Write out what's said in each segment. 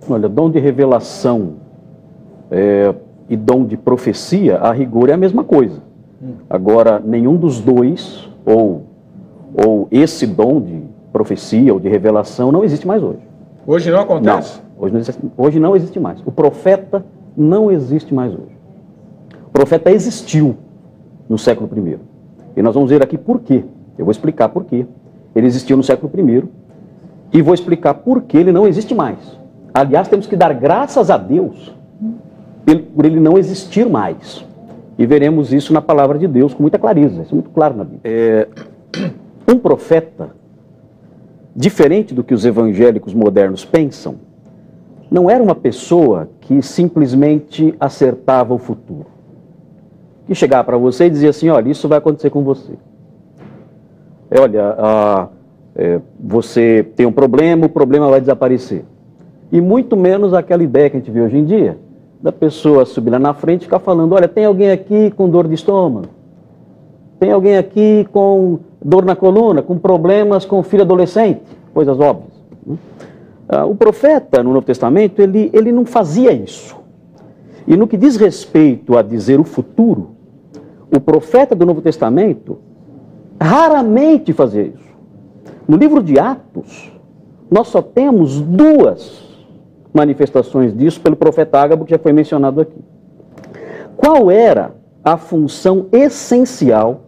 Olha, dom de revelação e dom de profecia, a rigor, é a mesma coisa. Agora, nenhum dos dois, ou esse dom de profecia ou de revelação, não existe mais hoje. Hoje não acontece? Não, hoje não existe mais. O profeta não existe mais hoje. O profeta existiu no século I. E nós vamos ver aqui por quê. Eu vou explicar por quê. Ele existiu no século I e vou explicar por que ele não existe mais. Aliás, temos que dar graças a Deus por ele não existir mais. E veremos isso na palavra de Deus com muita clareza. Isso é muito claro na Bíblia. Um profeta, diferente do que os evangélicos modernos pensam, não era uma pessoa que simplesmente acertava o futuro. Que chegava para você e dizia assim, olha, isso vai acontecer com você. Olha, você tem um problema, o problema vai desaparecer. E muito menos aquela ideia que a gente vê hoje em dia, da pessoa subir lá na frente e ficar falando, olha, tem alguém aqui com dor de estômago, tem alguém aqui com dor na coluna, com problemas com filho adolescente, coisas óbvias. O profeta, no Novo Testamento, ele não fazia isso. E no que diz respeito a dizer o futuro, o profeta do Novo Testamento raramente fazia isso. No livro de Atos, nós só temos 2 manifestações disso pelo profeta Ágabo, que já foi mencionado aqui. Qual era a função essencial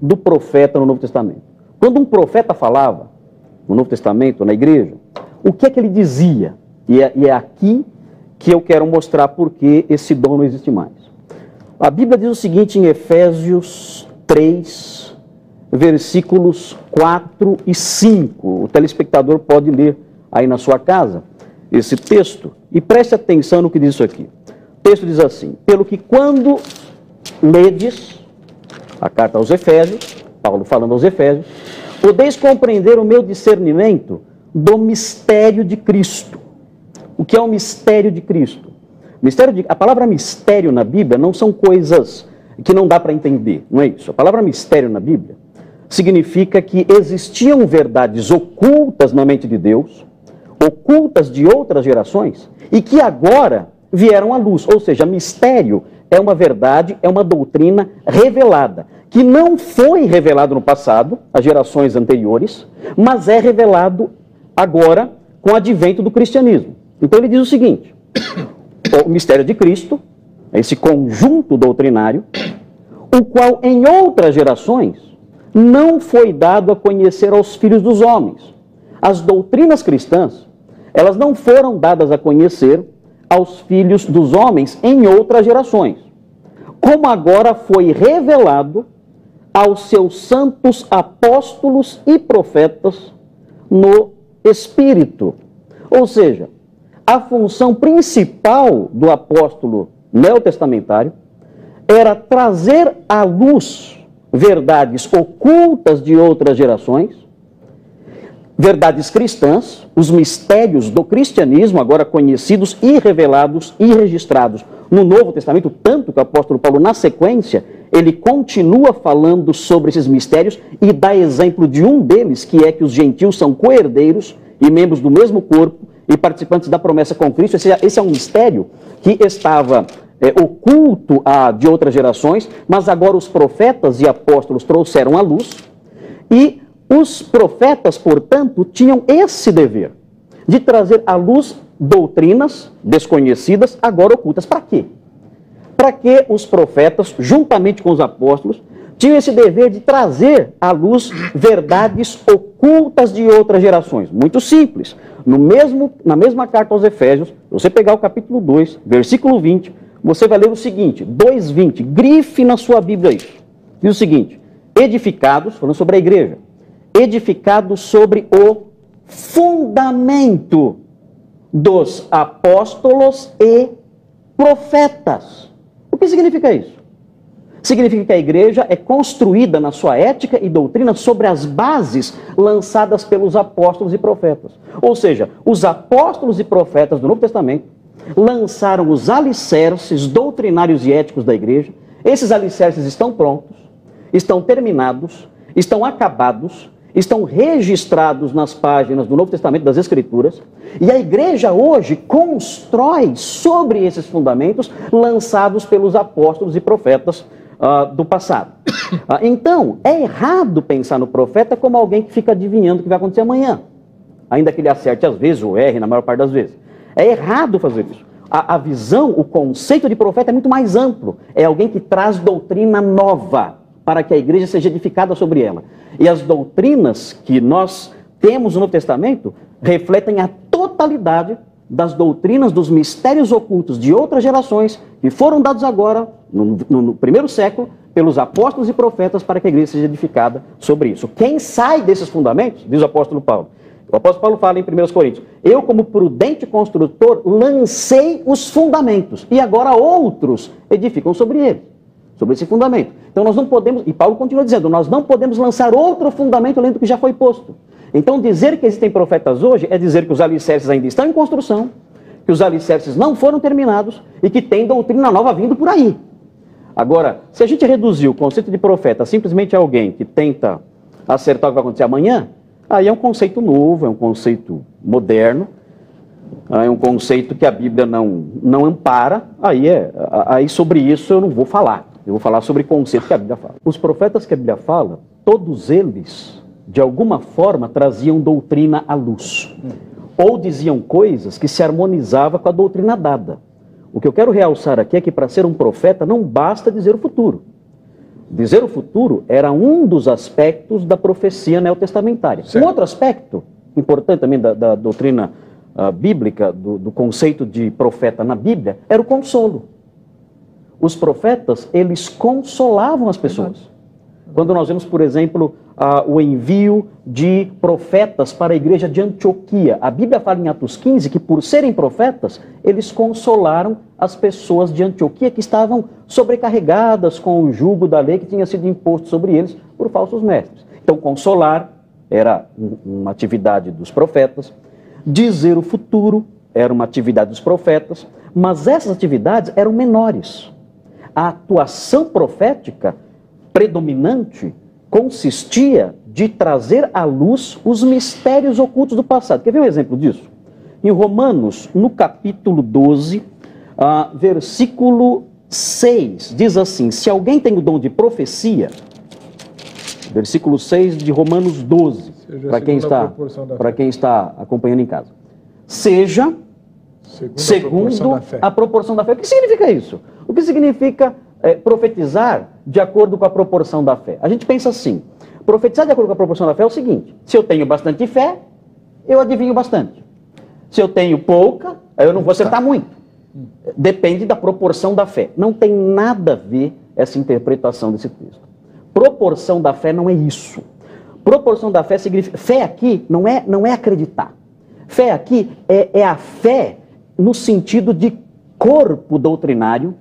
do profeta no Novo Testamento? Quando um profeta falava, no Novo Testamento, na igreja, o que é que ele dizia? E é aqui que eu quero mostrar por que esse dom não existe mais. A Bíblia diz o seguinte em Efésios 3, versículos 4 e 5. O telespectador pode ler aí na sua casa esse texto e preste atenção no que diz isso aqui. O texto diz assim, pelo que quando ledes a carta aos Efésios, Paulo falando aos Efésios, podeis compreender o meu discernimento do mistério de Cristo. O que é o mistério de Cristo? A palavra mistério na Bíblia não são coisas que não dá para entender, não é isso. A palavra mistério na Bíblia significa que existiam verdades ocultas na mente de Deus, ocultas de outras gerações, e que agora vieram à luz. Ou seja, mistério é uma verdade, é uma doutrina revelada, que não foi revelado no passado, às gerações anteriores, mas é revelado agora com o advento do cristianismo. Então ele diz o seguinte, o mistério de Cristo, esse conjunto doutrinário, o qual em outras gerações não foi dado a conhecer aos filhos dos homens. As doutrinas cristãs, elas não foram dadas a conhecer aos filhos dos homens em outras gerações, como agora foi revelado aos seus santos apóstolos e profetas no Espírito. Ou seja, a função principal do apóstolo neotestamentário era trazer à luz verdades ocultas de outras gerações, verdades cristãs, os mistérios do cristianismo, agora conhecidos e revelados e registrados no Novo Testamento, tanto que o apóstolo Paulo, na sequência, ele continua falando sobre esses mistérios e dá exemplo de um deles, que é que os gentios são co-herdeiros e membros do mesmo corpo e participantes da promessa com Cristo. Esse é um mistério que estava oculto de outras gerações, mas agora os profetas e apóstolos trouxeram à luz, e os profetas, portanto, tinham esse dever de trazer à luz doutrinas desconhecidas, agora ocultas. Para quê? Para que os profetas, juntamente com os apóstolos, tinham esse dever de trazer à luz verdades ocultas de outras gerações. Muito simples. Na mesma carta aos Efésios, você pegar o capítulo 2, versículo 20, você vai ler o seguinte, 2:20, grife na sua Bíblia isso. Diz o seguinte, edificados, falando sobre a igreja, edificados sobre o fundamento dos apóstolos e profetas. O que significa isso? Significa que a igreja é construída na sua ética e doutrina sobre as bases lançadas pelos apóstolos e profetas. Ou seja, os apóstolos e profetas do Novo Testamento lançaram os alicerces doutrinários e éticos da igreja. Esses alicerces estão prontos, estão terminados, estão acabados, estão registrados nas páginas do Novo Testamento, das Escrituras, e a igreja hoje constrói sobre esses fundamentos lançados pelos apóstolos e profetas do passado. Então, é errado pensar no profeta como alguém que fica adivinhando o que vai acontecer amanhã, ainda que ele acerte às vezes ou erre na maior parte das vezes. É errado fazer isso. A visão, o conceito de profeta é muito mais amplo. É alguém que traz doutrina nova para que a igreja seja edificada sobre ela. E as doutrinas que nós temos no Novo Testamento refletem a totalidade das doutrinas dos mistérios ocultos de outras gerações que foram dados agora, no primeiro século, pelos apóstolos e profetas para que a igreja seja edificada sobre isso. Quem sai desses fundamentos, diz o apóstolo Paulo. O apóstolo Paulo fala em 1 Coríntios, eu como prudente construtor lancei os fundamentos e agora outros edificam sobre ele, sobre esse fundamento. Então nós não podemos, e Paulo continua dizendo, nós não podemos lançar outro fundamento além do que já foi posto. Então dizer que existem profetas hoje é dizer que os alicerces ainda estão em construção, que os alicerces não foram terminados e que tem doutrina nova vindo por aí. Agora, se a gente reduzir o conceito de profeta simplesmente a alguém que tenta acertar o que vai acontecer amanhã, aí é um conceito novo, é um conceito moderno, é um conceito que a Bíblia não ampara, aí sobre isso eu não vou falar. Eu vou falar sobre conceito que a Bíblia fala. Os profetas que a Bíblia fala, todos eles, de alguma forma, traziam doutrina à luz. Ou diziam coisas que se harmonizavam com a doutrina dada. O que eu quero realçar aqui é que para ser um profeta não basta dizer o futuro. Dizer o futuro era um dos aspectos da profecia neotestamentária. Certo. Um outro aspecto importante também da doutrina bíblica, do conceito de profeta na Bíblia, era o consolo. Os profetas, eles consolavam as pessoas. Quando nós vemos, por exemplo, o envio de profetas para a igreja de Antioquia, a Bíblia fala em Atos 15 que por serem profetas, eles consolaram as pessoas de Antioquia que estavam sobrecarregadas com o jugo da lei que tinha sido imposto sobre eles por falsos mestres. Então, consolar era uma atividade dos profetas, dizer o futuro era uma atividade dos profetas, mas essas atividades eram menores. A atuação profética predominante consistia de trazer à luz os mistérios ocultos do passado. Quer ver um exemplo disso? Em Romanos, no capítulo 12, versículo 6, diz assim, se alguém tem o dom de profecia, versículo 6 de Romanos 12, para quem está acompanhando em casa, seja segundo a proporção da fé. O que significa isso? O que significa profetizar de acordo com a proporção da fé? A gente pensa assim, profetizar de acordo com a proporção da fé é o seguinte, se eu tenho bastante fé, eu adivinho bastante. Se eu tenho pouca, eu não vou acertar muito. Depende da proporção da fé. Não tem nada a ver essa interpretação desse texto. Proporção da fé não é isso. Proporção da fé significa... Fé aqui não é acreditar. Fé aqui é a fé no sentido de corpo doutrinário,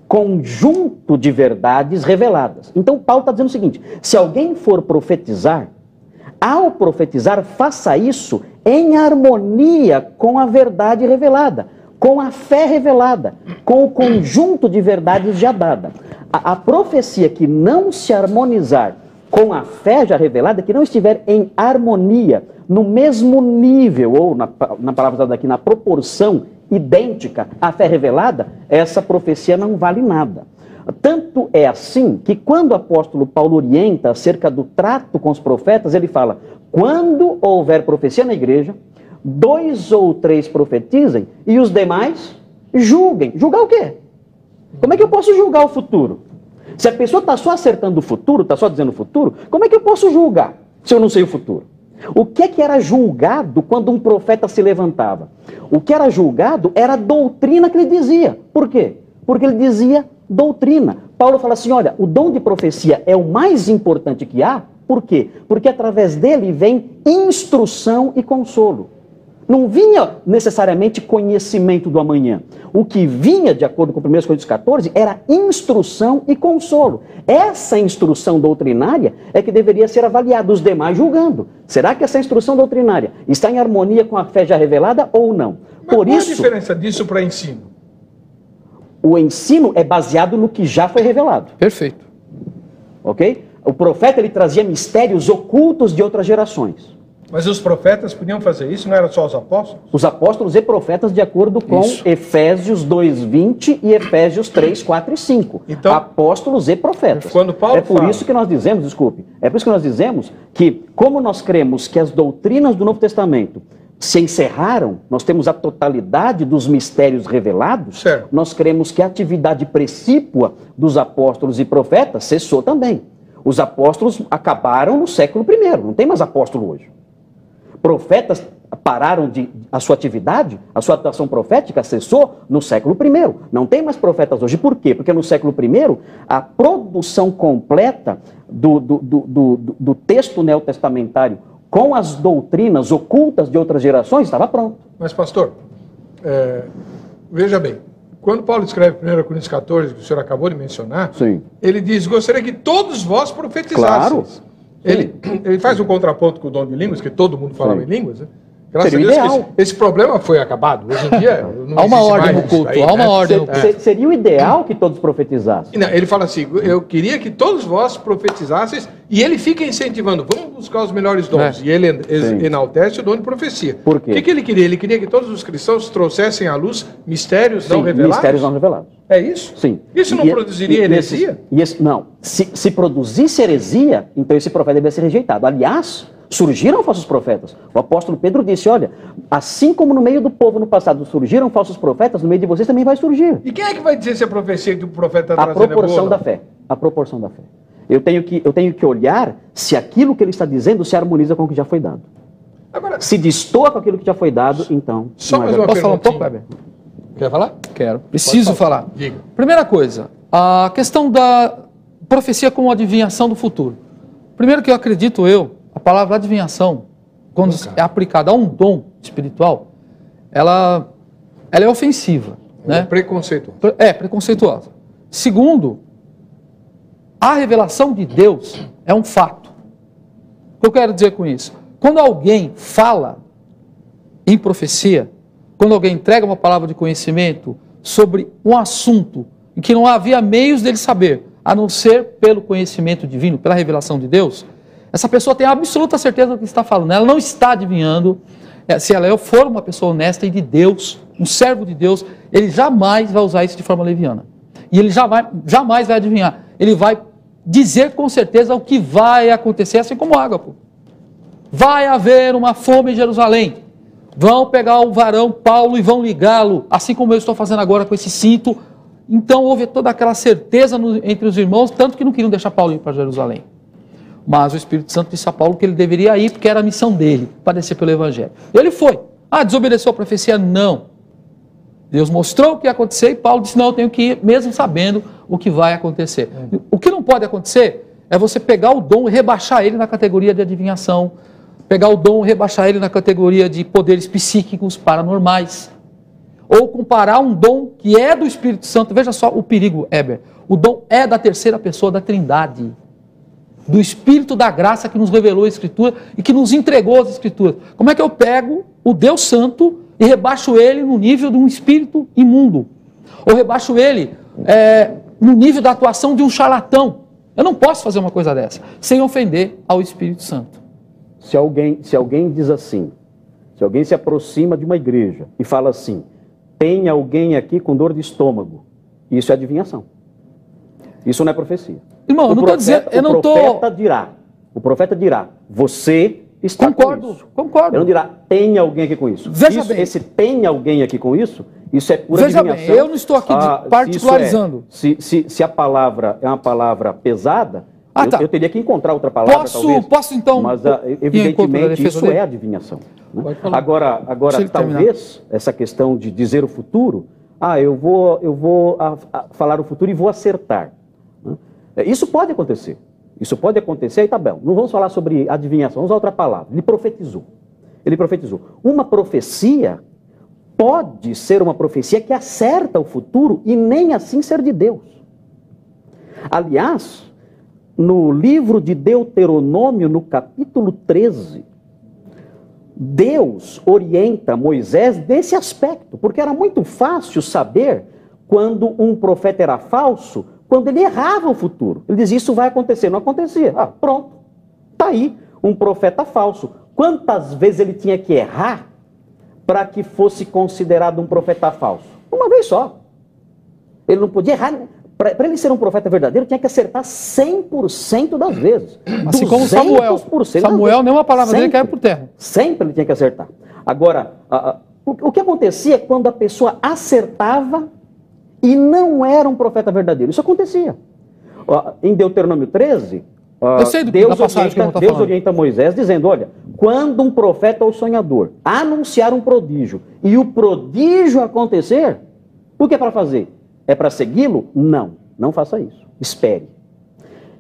conjunto de verdades reveladas. Então Paulo está dizendo o seguinte, se alguém for profetizar, ao profetizar, faça isso em harmonia com a verdade revelada, com a fé revelada, com o conjunto de verdades já dada. A profecia que não se harmonizar com a fé já revelada, que não estiver em harmonia, no mesmo nível, ou na palavra usada aqui, na proporção idêntica à fé revelada, essa profecia não vale nada. Tanto é assim que quando o apóstolo Paulo orienta acerca do trato com os profetas, ele fala, quando houver profecia na igreja, 2 ou 3 profetizem e os demais julguem. Julgar o quê? Como é que eu posso julgar o futuro? Se a pessoa está só acertando o futuro, está só dizendo o futuro, como é que eu posso julgar se eu não sei o futuro? O que era julgado quando um profeta se levantava? O que era julgado era a doutrina que ele dizia. Por quê? Porque ele dizia doutrina. Paulo fala assim, olha, o dom de profecia é o mais importante que há. Por quê? Porque através dele vem instrução e consolo. Não vinha necessariamente conhecimento do amanhã. O que vinha, de acordo com 1 Coríntios 14, era instrução e consolo. Essa instrução doutrinária é que deveria ser avaliada, os demais julgando. Será que essa instrução doutrinária está em harmonia com a fé já revelada ou não? Mas qual a diferença disso para ensino? O ensino é baseado no que já foi revelado. Perfeito. Ok? O profeta, ele trazia mistérios ocultos de outras gerações. Mas os profetas podiam fazer isso? Não eram só os apóstolos? Os apóstolos e profetas, de acordo com Efésios 2:20 e Efésios 3, 4 e 5. Então, apóstolos e profetas. Quando Paulo é por isso que nós dizemos, desculpe, é por isso que nós dizemos que, como nós cremos que as doutrinas do Novo Testamento se encerraram, nós temos a totalidade dos mistérios revelados, certo, nós cremos que a atividade precípua dos apóstolos e profetas cessou também. Os apóstolos acabaram no século I, não tem mais apóstolo hoje. Profetas pararam a sua atividade, a sua atuação profética cessou no século I. Não tem mais profetas hoje. Por quê? Porque no século I, a produção completa do texto neotestamentário com as doutrinas ocultas de outras gerações estava pronto. Mas, pastor, veja bem, quando Paulo escreve 1 Coríntios 14, que o senhor acabou de mencionar, sim, ele diz, gostaria que todos vós profetizasseis. Claro. Ele faz um contraponto com o dom de línguas, que todo mundo falava em línguas, né? Graças seria a Deus ideal. que esse problema foi acabado. Hoje em dia não há uma existe ordem mais no culto, isso aí, há uma né? ordem no culto. Seria o ideal que todos profetizassem. Não, ele fala assim, eu queria que todos vós profetizasseis, e ele fica incentivando, vamos buscar os melhores dons. E ele enaltece o dom de profecia. Por quê? O que ele queria? Ele queria que todos os cristãos trouxessem à luz mistérios não revelados? Mistérios não revelados. É isso? Sim. Isso não produziria heresia? Não. Se produzisse heresia, então esse profeta deveria ser rejeitado. Aliás, surgiram falsos profetas. O apóstolo Pedro disse, olha, assim como no meio do povo no passado surgiram falsos profetas, no meio de vocês também vai surgir. E quem é que vai dizer se a profecia que o profeta está A trazendo proporção é boa? da fé. A proporção da fé. Eu tenho que olhar se aquilo que ele está dizendo se harmoniza com o que já foi dado. Agora, se destoa com aquilo que já foi dado, então... Só mais uma Posso falar um pouco, perguntinha. Weber? Quer falar? Quero. Preciso falar. Diga. Primeira coisa, a questão da profecia como adivinhação do futuro. Primeiro que eu acredito a palavra adivinhação, quando é aplicada a um dom espiritual, ela é ofensiva. É né? preconceituoso. É preconceituosa. Segundo, a revelação de Deus é um fato. O que eu quero dizer com isso? Quando alguém fala em profecia, quando alguém entrega uma palavra de conhecimento sobre um assunto em que não havia meios dele saber, a não ser pelo conhecimento divino, pela revelação de Deus, essa pessoa tem absoluta certeza do que está falando. Ela não está adivinhando. Se ela for uma pessoa honesta e de Deus, um servo de Deus, ele jamais vai usar isso de forma leviana. E ele jamais vai adivinhar. Ele vai dizer com certeza o que vai acontecer, assim como Ágapo. Vai haver uma fome em Jerusalém. Vão pegar o varão Paulo e vão ligá-lo, assim como eu estou fazendo agora com esse cinto. Então houve toda aquela certeza entre os irmãos, tanto que não queriam deixar Paulo ir para Jerusalém. Mas o Espírito Santo disse a Paulo que ele deveria ir, porque era a missão dele, padecer pelo Evangelho. Ele foi. Desobedeceu a profecia? Não. Deus mostrou o que ia acontecer e Paulo disse, não, eu tenho que ir, mesmo sabendo o que vai acontecer. O que não pode acontecer é você pegar o dom e rebaixar ele na categoria de adivinhação, pegar o dom e rebaixar ele na categoria de poderes psíquicos paranormais, ou comparar um dom que é do Espírito Santo. Veja só o perigo, Heber. O dom é da terceira pessoa da Trindade, do Espírito da graça que nos revelou a Escritura e que nos entregou as Escrituras. Como é que eu pego o Deus Santo e rebaixo ele no nível de um espírito imundo? Ou rebaixo ele no nível da atuação de um charlatão? Eu não posso fazer uma coisa dessa, sem ofender ao Espírito Santo. Se alguém diz assim, se alguém se aproxima de uma igreja e fala assim, tem alguém aqui com dor de estômago, isso é adivinhação. Isso não é profecia. Irmão, eu não estou dizendo... O profeta dirá, você está com isso. Concordo. Ele não dirá, tem alguém aqui com isso. Veja bem. Esse tem alguém aqui com isso é pura adivinhação. Veja bem, eu não estou aqui particularizando. Se a palavra é uma palavra pesada, eu teria que encontrar outra palavra, Posso então... Mas, evidentemente, isso é adivinhação. Né? Agora talvez, essa questão de dizer o futuro, eu vou falar o futuro e vou acertar. Isso pode acontecer. Isso pode acontecer, aí tá bom. Não vamos falar sobre adivinhação, vamos usar outra palavra. Ele profetizou. Uma profecia pode ser uma profecia que acerta o futuro e nem assim ser de Deus. Aliás, no livro de Deuteronômio, no capítulo 13, Deus orienta Moisés desse aspecto, porque era muito fácil saber quando um profeta era falso, quando ele errava o futuro. Ele dizia, isso vai acontecer, não acontecia. Ah, pronto, está aí um profeta falso. Quantas vezes ele tinha que errar para que fosse considerado um profeta falso? Uma vez só. Ele não podia errar. Para ele ser um profeta verdadeiro, tinha que acertar 100% das vezes. Assim como Samuel. Samuel, nenhuma palavra dele caiu por terra. Sempre ele tinha que acertar. Agora, o que acontecia é quando a pessoa acertava e não era um profeta verdadeiro. Isso acontecia. Em Deuteronômio 13, Deus orienta Moisés dizendo, olha, quando um profeta ou sonhador anunciar um prodígio e o prodígio acontecer, o que é para fazer? É para segui-lo? Não, não faça isso. Espere.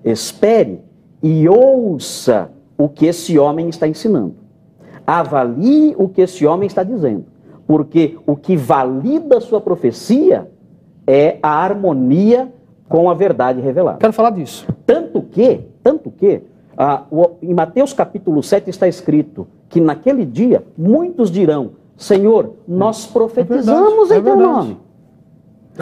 Espere e ouça o que esse homem está ensinando. Avalie o que esse homem está dizendo. Porque o que valida a sua profecia é a harmonia com a verdade revelada. Quero falar disso. Tanto que, em Mateus capítulo 7 está escrito que naquele dia muitos dirão, Senhor, nós profetizamos em teu nome.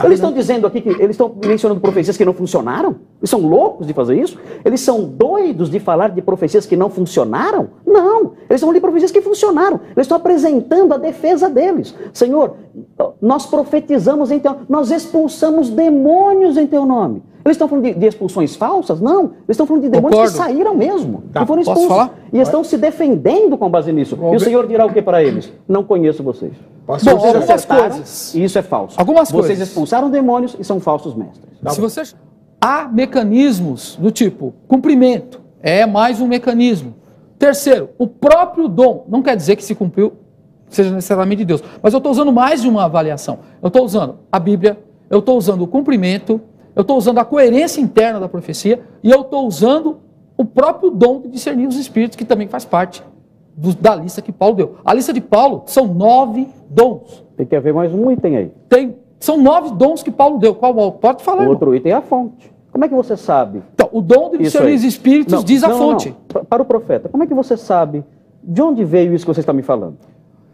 Eles estão dizendo aqui que eles estão mencionando profecias que não funcionaram? Eles são loucos de fazer isso? Eles são doidos de falar de profecias que não funcionaram? Não, eles estão falando de profecias que funcionaram. Eles estão apresentando a defesa deles. Senhor, nós profetizamos em teu nome, nós expulsamos demônios em teu nome. Eles estão falando de expulsões falsas? Não, eles estão falando de demônios que saíram mesmo, que foram expulsos. Posso falar? E estão se defendendo com base nisso. E o Senhor dirá o que para eles? Não conheço vocês. Bom, algumas coisas. E isso é falso. Algumas Vocês coisas. Expulsaram demônios e são falsos mestres. Se você... Há mecanismos do tipo cumprimento, é mais um mecanismo. Terceiro, o próprio dom, não quer dizer que se cumpriu seja necessariamente de Deus, mas eu estou usando mais de uma avaliação. Eu estou usando a Bíblia, eu estou usando o cumprimento, eu estou usando a coerência interna da profecia e eu estou usando o próprio dom de discernir os espíritos, que também faz parte da lista que Paulo deu. A lista de Paulo são 9 dons. Tem que haver mais um item aí. São 9 dons que Paulo deu. Qual pode falar? O outro item é a fonte. Como é que você sabe? Então, o dom de discernir os espíritos diz a fonte. Não. Para o profeta, como é que você sabe de onde veio isso que você está me falando?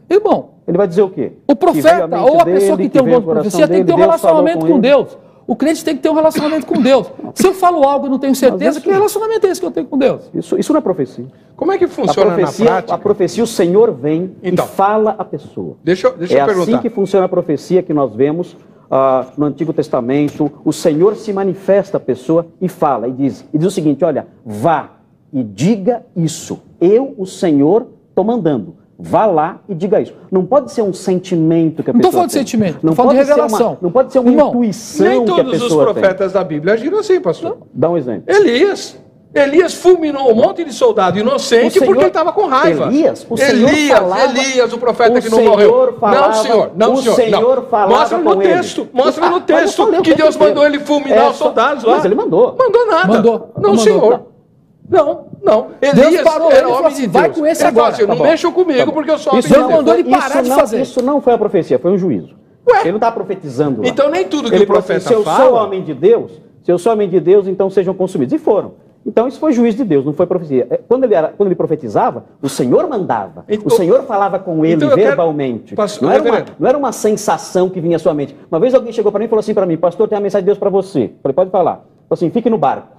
Irmão, ele vai dizer o quê? O profeta ou a pessoa que tem o dom de profecia tem que ter um relacionamento com Deus. O crente tem que ter um relacionamento com Deus. Se eu falo algo e não tenho certeza, que relacionamento é esse que eu tenho com Deus? Isso não é profecia. Como é que funciona na prática? A profecia, o Senhor vem e fala a pessoa. Deixa eu perguntar. É assim que funciona a profecia que nós vemos no Antigo Testamento. O Senhor se manifesta a pessoa e fala, e diz o seguinte, olha, vá e diga isso. Eu, o Senhor, estou mandando. Vá lá e diga isso. Não pode ser um sentimento que a pessoa tem. Não estou falando de sentimento, estou falando de revelação. Não pode ser uma intuição que a pessoa tem. Nem todos os profetas da Bíblia agiram assim, pastor. Dá um exemplo. Elias fulminou um monte de soldado inocente porque ele estava com raiva. Elias, o profeta que não morreu. Não, senhor. Mostra no texto que Deus mandou ele fulminar os soldados lá. Mas ele mandou. Mandou nada. Não, senhor. Não. Deus parou ele e falou assim, vai com esse agora. Não mexam comigo porque eu sou homem de Deus. Mandou ele parar de fazer. Isso não foi a profecia, foi um juízo. Ele não está profetizando lá. Então nem tudo que o profeta fala... Se eu sou homem de Deus, então sejam consumidos. E foram. Então isso foi juízo de Deus, não foi profecia. Quando ele profetizava, o Senhor mandava. O Senhor falava com ele verbalmente. Não era uma sensação que vinha à sua mente. Uma vez alguém chegou para mim e falou assim para mim, pastor, tem uma mensagem de Deus para você. Eu falei, pode falar. Falei assim, fique no barco.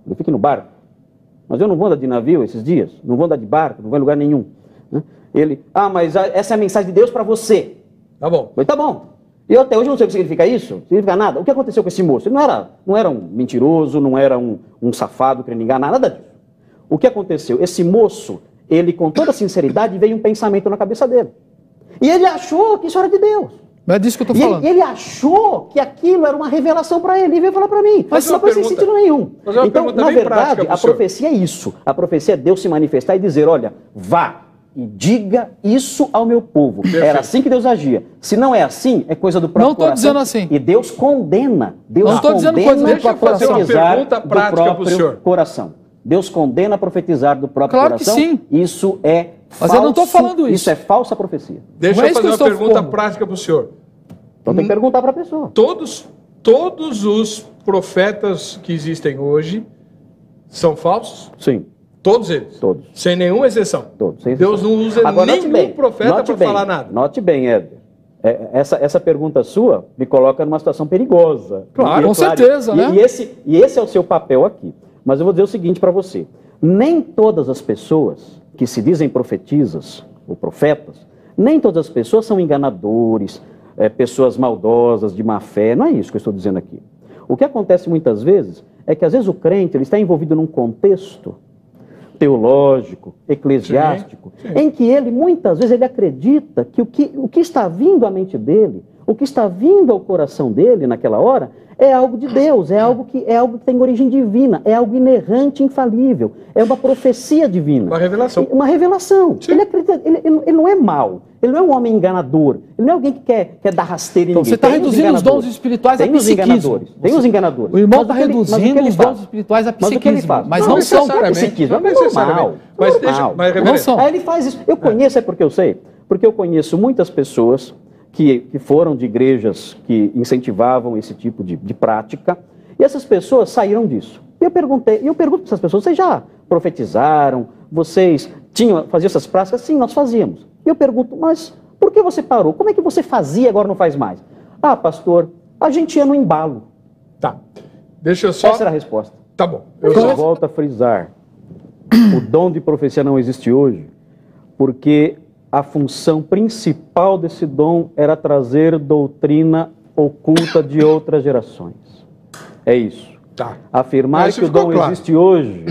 Eu fique no barco. Mas eu não vou andar de navio esses dias, não vou andar de barco, não vou em lugar nenhum. Ele, mas essa é a mensagem de Deus para você. Tá bom. Eu falei, tá bom. E eu até hoje não sei o que significa isso, não significa nada. O que aconteceu com esse moço? Ele não era um mentiroso, não era um safado querendo enganar, nada disso. O que aconteceu? Esse moço, ele com toda sinceridade, veio um pensamento na cabeça dele. E ele achou que isso era de Deus. Não é disso que eu estou falando. E ele achou que aquilo era uma revelação para ele e veio falar para mim. Mas não faz sentido nenhum. Então, na verdade, a profecia é isso. A profecia é Deus se manifestar e dizer, olha, vá e diga isso ao meu povo. Perfeito. Era assim que Deus agia. Se não é assim, é coisa do próprio coração. Não estou dizendo assim. E Deus condena. Não estou dizendo coisa. Deixa eu fazer uma pergunta prática para o senhor. Coração. Deus condena a profetizar do próprio coração. Claro que sim. Isso é falso. Mas eu não estou falando isso. Isso é falsa profecia. Deixa eu fazer uma pergunta prática para o senhor. Então tem que perguntar para a pessoa. Todos os profetas que existem hoje são falsos? Sim. Todos eles? Todos. Sem nenhuma exceção? Todos. Sem exceção. Deus não usa nenhum profeta para falar nada? Note bem, Éder. essa pergunta sua me coloca numa situação perigosa. Claro, com certeza, né? E esse é o seu papel aqui. Mas eu vou dizer o seguinte para você. Nem todas as pessoas que se dizem profetisas ou profetas, nem todas as pessoas são enganadores, pessoas maldosas, de má fé. Não é isso que eu estou dizendo aqui. O que acontece muitas vezes é que às vezes o crente ele está envolvido num contexto teológico, eclesiástico, sim. Em que ele, muitas vezes, ele acredita que o que está vindo à mente dele, o que está vindo ao coração dele naquela hora, é algo de Deus, é algo que tem origem divina, é algo inerrante, infalível, é uma profecia divina. Uma revelação. Uma revelação. Ele acredita, ele não é mau, ele não é um homem enganador, ele não é alguém que quer dar rasteira em ninguém. Você está reduzindo os dons espirituais a psiquismo. Tem os enganadores. O irmão está reduzindo os dons espirituais a psiquismo. Mas o que ele faz? Mas não são psiquismo, é normal. Não são. Aí ele faz isso. Eu conheço, é porque eu sei, porque eu conheço muitas pessoas que foram de igrejas que incentivavam esse tipo de prática, e essas pessoas saíram disso. E eu pergunto para essas pessoas, vocês já profetizaram? Vocês faziam essas práticas? Sim, nós fazíamos. E eu pergunto, mas por que você parou? Como é que você fazia e agora não faz mais? Ah, pastor, a gente ia no embalo. Tá. Deixa eu só... Essa era a resposta. Tá bom. Eu volto a frisar. O dom de profecia não existe hoje, porque a função principal desse dom era trazer doutrina oculta de outras gerações. É isso. Tá. Afirmar que o dom existe hoje,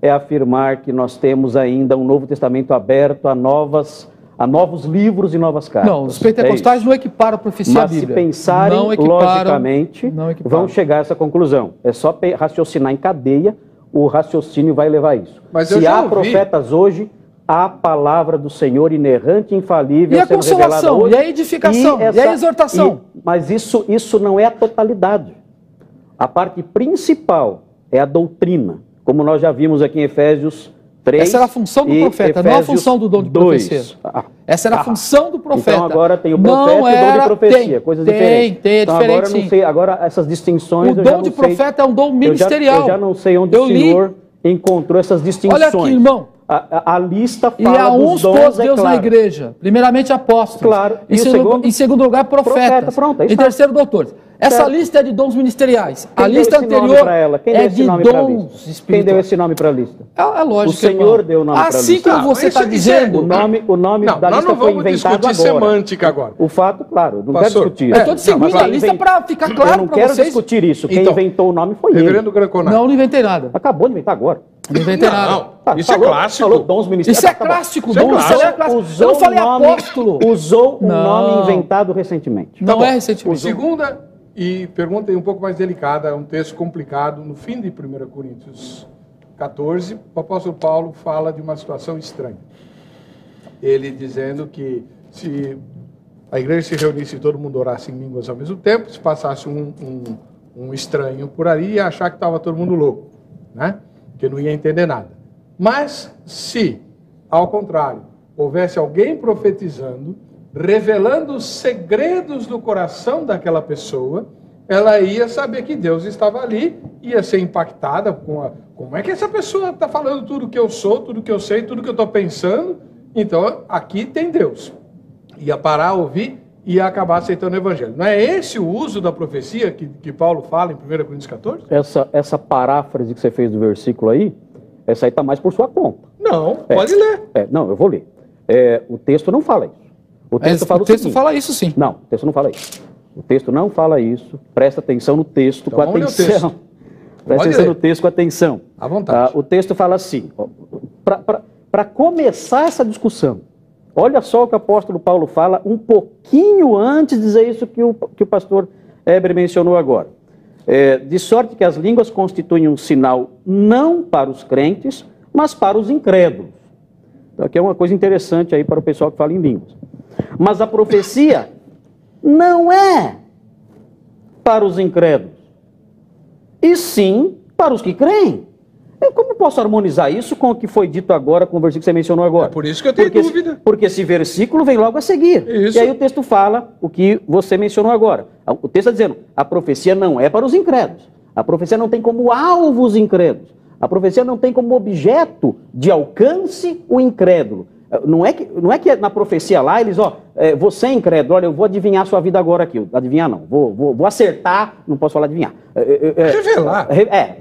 é afirmar que nós temos ainda um Novo Testamento aberto a novos livros e novas cartas. Não, os pentecostais não equiparam a profecia à Bíblia. Mas se pensarem logicamente, vão chegar a essa conclusão. É só raciocinar em cadeia, o raciocínio vai levar a isso. Mas se há profetas hoje, a palavra do Senhor inerrante, infalível, e a consolação, hoje, e a edificação, e a exortação. Mas isso não é a totalidade. A parte principal é a doutrina, como nós já vimos aqui em Efésios 3. Essa era a função do profeta, Efésios não a função do dom de profecia. Essa era a função do profeta. Então agora tem o profeta e o dom de profecia, coisas diferentes. Tem, então, diferente, agora sim. Não sei, agora essas distinções. O dom de profeta é um dom ministerial. Eu já não sei onde o Senhor encontrou essas distinções. Olha aqui, irmão. A lista fala e a uns dos dons, pôs Deus na igreja. Primeiramente apóstolos. Claro. Em segundo lugar, profetas. Pronto, em terceiro, doutores. Essa lista é de dons ministeriais. A lista anterior é de dons espirituais. Quem deu esse nome para a lista? É lógico. O Senhor deu o nome para a lista. Assim como você está dizendo... O nome da lista foi inventado agora. Nós não vamos discutir semântica agora. O fato, claro, não quero discutir. Eu estou distribuindo a lista para ficar claro para vocês. Eu não quero discutir isso. Quem inventou o nome foi ele. Reverendo Granconato. Não inventei nada. Acabou de inventar agora. Não inventei nada. Isso é clássico. Falou dons ministeriais. Isso é clássico. Eu não falei apóstolo. Usou um nome inventado recentemente. Não é recentemente. Segunda e pergunta um pouco mais delicada, é um texto complicado. No fim de 1 Coríntios 14, o apóstolo Paulo fala de uma situação estranha. Ele dizendo que se a igreja se reunisse e todo mundo orasse em línguas ao mesmo tempo, se passasse um estranho por ali, ia achar que estava todo mundo louco, né? Que não ia entender nada. Mas se, ao contrário, houvesse alguém profetizando, revelando os segredos do coração daquela pessoa, ela ia saber que Deus estava ali, ia ser impactada com como é que essa pessoa está falando tudo que eu sou, tudo que eu sei, tudo que eu estou pensando. Então, aqui tem Deus. Ia parar a ouvir e ia acabar aceitando o evangelho. Não é esse o uso da profecia que Paulo fala em 1 Coríntios 14? Essa paráfrase que você fez do versículo aí, essa aí está mais por sua conta. Não, pode ler. Não, eu vou ler. O texto não fala isso. O texto fala isso sim. Não, o texto não fala isso. O texto não fala isso. Presta atenção no texto com atenção. Presta atenção no texto com atenção. À vontade. O texto fala assim, para começar essa discussão, olha só o que o apóstolo Paulo fala um pouquinho antes de dizer isso que o pastor Heber mencionou agora. De sorte que as línguas constituem um sinal não para os crentes, mas para os incrédulos. Então aqui é uma coisa interessante aí para o pessoal que fala em línguas. Mas a profecia não é para os incrédulos, e sim para os que creem. Como posso harmonizar isso com o que foi dito agora, com o versículo que você mencionou agora? É por isso que eu tenho dúvida. Porque esse versículo vem logo a seguir. Isso. E aí o texto fala o que você mencionou agora. O texto está dizendo, a profecia não é para os incrédulos. A profecia não tem como alvo os incrédulos. A profecia não tem como objeto de alcance o incrédulo. Não é que na profecia lá eles, você é incrédulo, olha, eu vou adivinhar a sua vida agora aqui. Adivinhar não, vou acertar, não posso falar adivinhar. Revelar.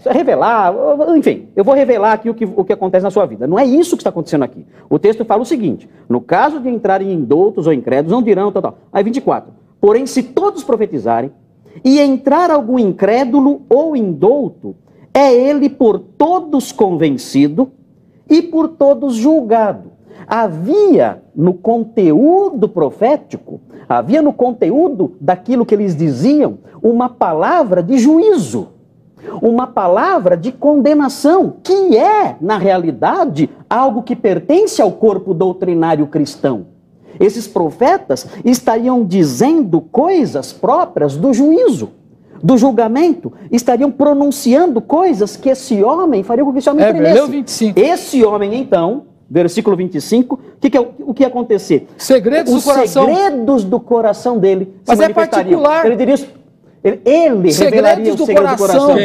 Revelar, enfim, eu vou revelar aqui o que acontece na sua vida. Não é isso que está acontecendo aqui. O texto fala o seguinte: no caso de entrarem indoutos ou incrédulos, não dirão, tal. Aí 24. Porém, se todos profetizarem, e entrar algum incrédulo ou indouto, é ele por todos convencido e por todos julgado. Havia no conteúdo profético, havia no conteúdo daquilo que eles diziam, uma palavra de juízo, uma palavra de condenação, que é, na realidade, algo que pertence ao corpo doutrinário cristão. Esses profetas estariam dizendo coisas próprias do juízo, do julgamento, estariam pronunciando coisas que esse homem faria com que esse homem tremesse. Leu 25. Esse homem, então, versículo 25, o que ia acontecer? Segredos do coração. Os segredos do coração dele Mas se é manifestariam. particular. Ele diria, ele revelaria os segredos do coração.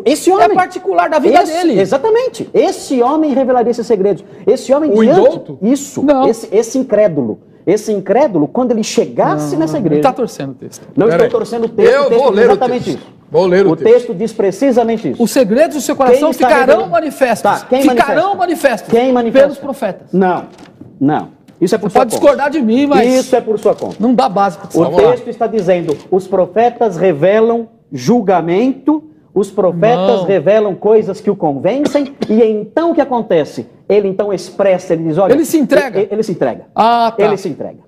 Esse homem. É particular da vida dele. Exatamente. Esse homem revelaria esses segredos. Esse homem O indouto? Isso. Não. Esse incrédulo. Esse incrédulo, quando ele chegasse nessa igreja... Está torcendo o texto. Não Pera estou aí. torcendo o texto. Eu o texto vou diz ler o exatamente texto. isso. Vou ler o texto diz precisamente isso. Os segredos do seu coração Quem está ficarão revelando? manifestos. Tá, quem ficarão manifesta? manifestos. Quem manifesta? Pelos profetas. Não. Isso é por Você sua pode conta. discordar de mim, mas Isso é por sua conta. não dá base para O isso. texto está dizendo, os profetas revelam julgamento, os profetas Não. revelam coisas que o convencem, e então o que acontece? Ele então expressa, ele diz, olha... Ele se entrega. Ele se entrega. Ah, tá. Ele se entrega.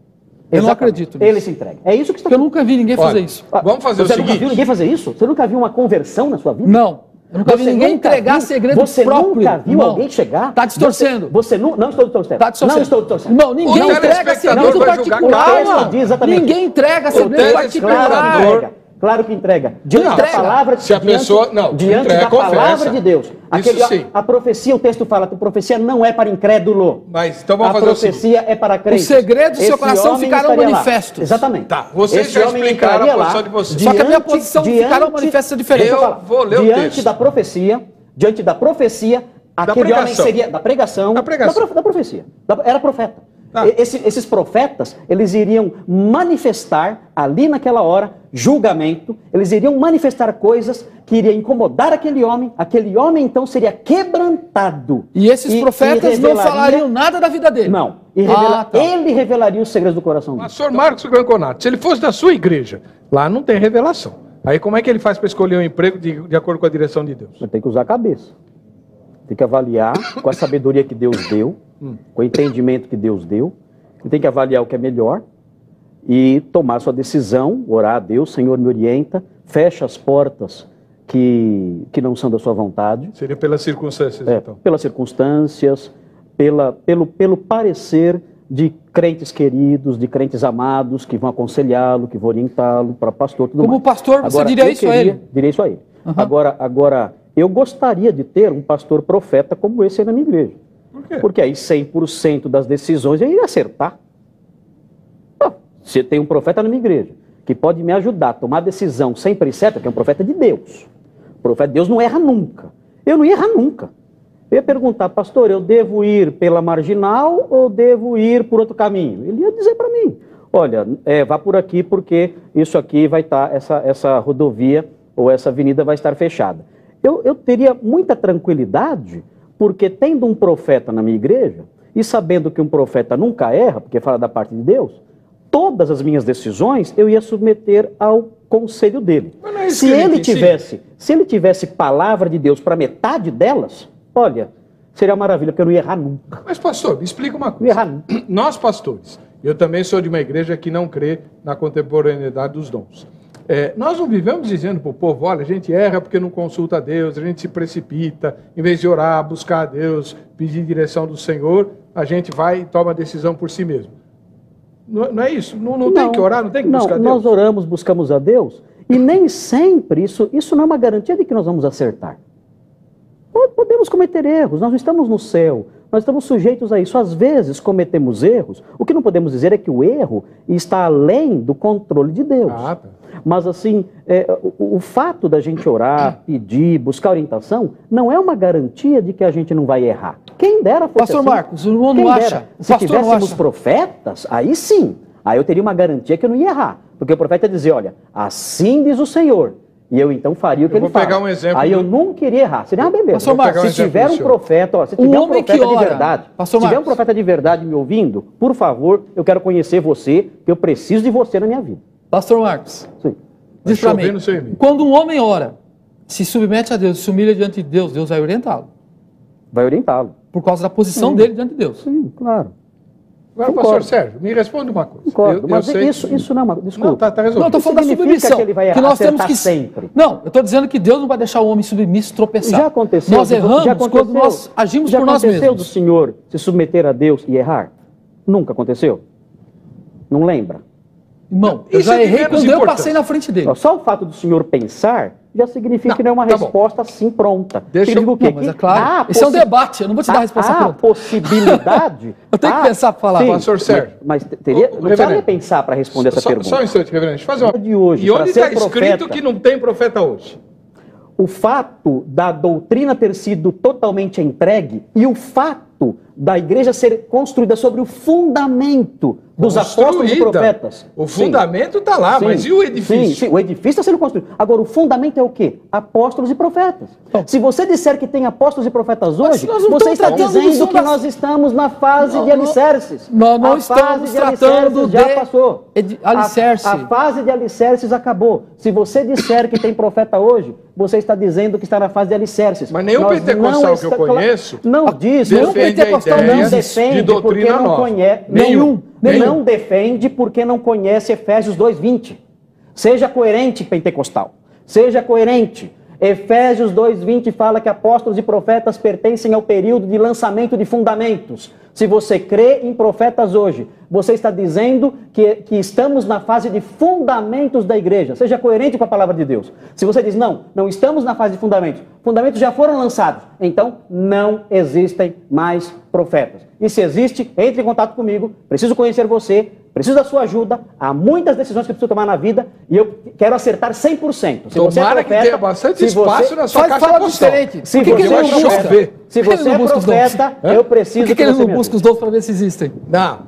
Eu não Exatamente. acredito nisso. Ele se entrega. É isso que está Porque eu nunca vi ninguém fazer Olha, isso. Vamos fazer o Você nunca seguinte. viu ninguém fazer isso? Você nunca viu uma conversão na sua vida? Não. Eu nunca vi Você ninguém nunca entregar viu- segredo Você próprio. nunca viu Não. alguém chegar? Tá distorcendo. Você não estou distorcendo. Tá distorcendo. Não estou distorcendo. Não, ninguém O entrega telespectador segredo vai julgar particular. cada um. Diz exatamente Ninguém entrega segredo particular. Claro que entrega. Diante Não, da entrega. palavra Se a pessoa- não, diante entrega, da palavra confessa. de Deus. Isso sim. A profecia, o texto fala que a profecia não é para incrédulo. Mas então vamos a fazer o seguinte. profecia é para crente. Os segredos do seu coração homem ficarão estaria lá. manifestos. Exatamente. Tá, vocês Esse já homem explicaram a entraria posição lá de vocês. Só que a minha posição ficará manifesta diferente. Deixa Eu falar. vou ler o diante texto. Diante da profecia, aquele homem pregação. seria da pregação, Da pregação. da profecia. Era profeta. Tá. Esses profetas, eles iriam manifestar ali naquela hora julgamento, eles iriam manifestar coisas que iriam incomodar aquele homem então seria quebrantado. E esses profetas não revelaria- falariam nada da vida dele. Não. Tá. Ele revelaria os segredos do coração dele. Pastor Marcos Branconato, se ele fosse da sua igreja, lá não tem revelação. Aí como é que ele faz para escolher um emprego de acordo com a direção de Deus? Mas tem que usar a cabeça. Tem que avaliar com a sabedoria que Deus deu, com o entendimento que Deus deu. Ele tem que avaliar o que é melhor e tomar sua decisão, orar a Deus, Senhor, me orienta, fecha as portas que não são da sua vontade. Seria pelas circunstâncias, então. Pelas circunstâncias, pelo parecer de crentes queridos, de crentes amados, que vão aconselhá-lo, que vão orientá-lo, para pastor, tudo Como mais. pastor, você diria eu isso a ele? Diria isso a ele. Uhum. Agora, eu gostaria de ter um pastor profeta como esse aí na minha igreja. Por quê? Porque aí 100% das decisões eu iria acertar. Se tem um profeta na minha igreja que pode me ajudar a tomar decisão sempre certa, que é um profeta de Deus. O profeta de Deus não erra nunca. Eu não ia errar nunca. Eu ia perguntar, pastor, eu devo ir pela marginal ou devo ir por outro caminho? Ele ia dizer para mim, olha, vá por aqui porque isso aqui vai estar, essa rodovia ou essa avenida vai estar fechada. Eu teria muita tranquilidade, porque tendo um profeta na minha igreja e sabendo que um profeta nunca erra, porque fala da parte de Deus, todas as minhas decisões eu ia submeter ao conselho dele. Mas não é isso Se que ele ele ensina. se ele tivesse palavra de Deus para metade delas, olha, seria uma maravilha, porque eu não ia errar nunca. Mas pastor, me explica uma Não ia coisa. errar nunca. Nós pastores, eu também sou de uma igreja que não crê na contemporaneidade dos dons. Nós não vivemos dizendo para o povo, olha, a gente erra porque não consulta a Deus, a gente se precipita, em vez de orar, buscar a Deus, pedir direção do Senhor, a gente vai e toma a decisão por si mesmo. Não é isso? Não tem que orar, não tem que buscar a Deus? Nós oramos, buscamos a Deus, e nem sempre isso não é uma garantia de que nós vamos acertar. Podemos cometer erros, nós não estamos no céu Nós estamos sujeitos a isso. Às vezes cometemos erros. O que não podemos dizer é que o erro está além do controle de Deus. Ah, tá. Mas assim, o fato da gente orar, pedir, buscar orientação, não é uma garantia de que a gente não vai errar. Quem dera fosse Pastor assim. Marcos, o irmão Quem não dera. acha. O Se pastor não tivéssemos acha. profetas, aí sim. Aí eu teria uma garantia que eu não ia errar. Porque o profeta ia dizer, olha, assim diz o Senhor. E eu então faria o que Eu ele vou fala. pegar um exemplo Aí do- eu nunca iria errar. Seria uma beleza. Pastor Marcos, vou pegar um se exemplo tiver do um senhor. profeta, ó, se O tiver um homem que profeta de ora, verdade, Pastor se tiver um Marcos. profeta de verdade me ouvindo, por favor, eu quero conhecer você, que eu preciso de você na minha vida. Pastor Marcos, Sim. diz Vai para chover mim, no seu e-mail. quando um homem ora, se submete a Deus, se humilha diante de Deus, Deus vai orientá-lo. Vai orientá-lo. Por causa da posição dele diante de Deus. Sim, claro. Agora, Concordo. pastor Sérgio, me responde uma coisa. Concordo. Mas sei isso não é uma... Desculpa. Não, tá resolvido. Não, eu estou falando da significa submissão. que ele vai Que nós temos acertar que sempre. Não, eu estou dizendo que Deus não vai deixar o homem submisso tropeçar. Já aconteceu. Nós erramos já aconteceu, quando nós agimos já por nós aconteceu mesmos. do senhor se submeter a Deus e errar? Nunca aconteceu? Não lembra? Irmão, eu Isso já é de errei menos quando eu importância. passei na frente dele. Ó, só o fato do senhor pensar já significa que não é uma tá bom. resposta assim pronta. Deixa Significa eu- o quê? Não, mas é Que claro, há esse é um possi- debate, eu não vou te dar a resposta há pronta. possibilidade. Eu tenho que pensar pra falar. Pastor Sérgio. Mas teria, não reverendo, precisaria pensar para responder essa pergunta. Só um instante, reverendo. Deixa eu fazer uma... De hoje, E para onde ser está escrito profeta- que não tem profeta hoje? O fato da doutrina ter sido totalmente entregue e o fato da igreja ser construída sobre o fundamento dos apóstolos e Construída. profetas. O Sim. fundamento está lá, Sim, mas e o edifício? Sim, o edifício está sendo construído. Agora, o fundamento é o quê? Apóstolos e profetas. Se você disser que tem apóstolos e profetas Mas hoje, nós não você estamos está tratando dizendo dos que nós estamos na fase de alicerces. Nós não A estamos fase de tratando alicerces já de passou. alicerce. A fase de alicerces acabou. Se você disser que tem profeta hoje, você está dizendo que está na fase de alicerces. Mas nenhum Nós pentecostal não que eu está- conheço não diz, nenhum não defende a pentecostal ideia não defende de porque doutrina não nova. conhece. Nenhum. Não defende porque não conhece Efésios 2:20. Seja coerente, pentecostal. Seja coerente. Efésios 2:20 fala que apóstolos e profetas pertencem ao período de lançamento de fundamentos. Se você crê em profetas hoje, você está dizendo que estamos na fase de fundamentos da igreja. Seja coerente com a palavra de Deus. Se você diz, não estamos na fase de fundamentos já foram lançados, então não existem mais profetas. E se existe, entre em contato comigo, preciso conhecer você, preciso da sua ajuda, há muitas decisões que eu preciso tomar na vida e eu quero acertar 100%. Se você é Tomara que profeta, tenha bastante se você- espaço na sua caixa fala postal. diferente. Se Por que você ele é não busca? profeta, se Por que ele você não é busca os dons? profeta, eu preciso Por que ele você não me busca ajude. os dons para ver se existem? Não,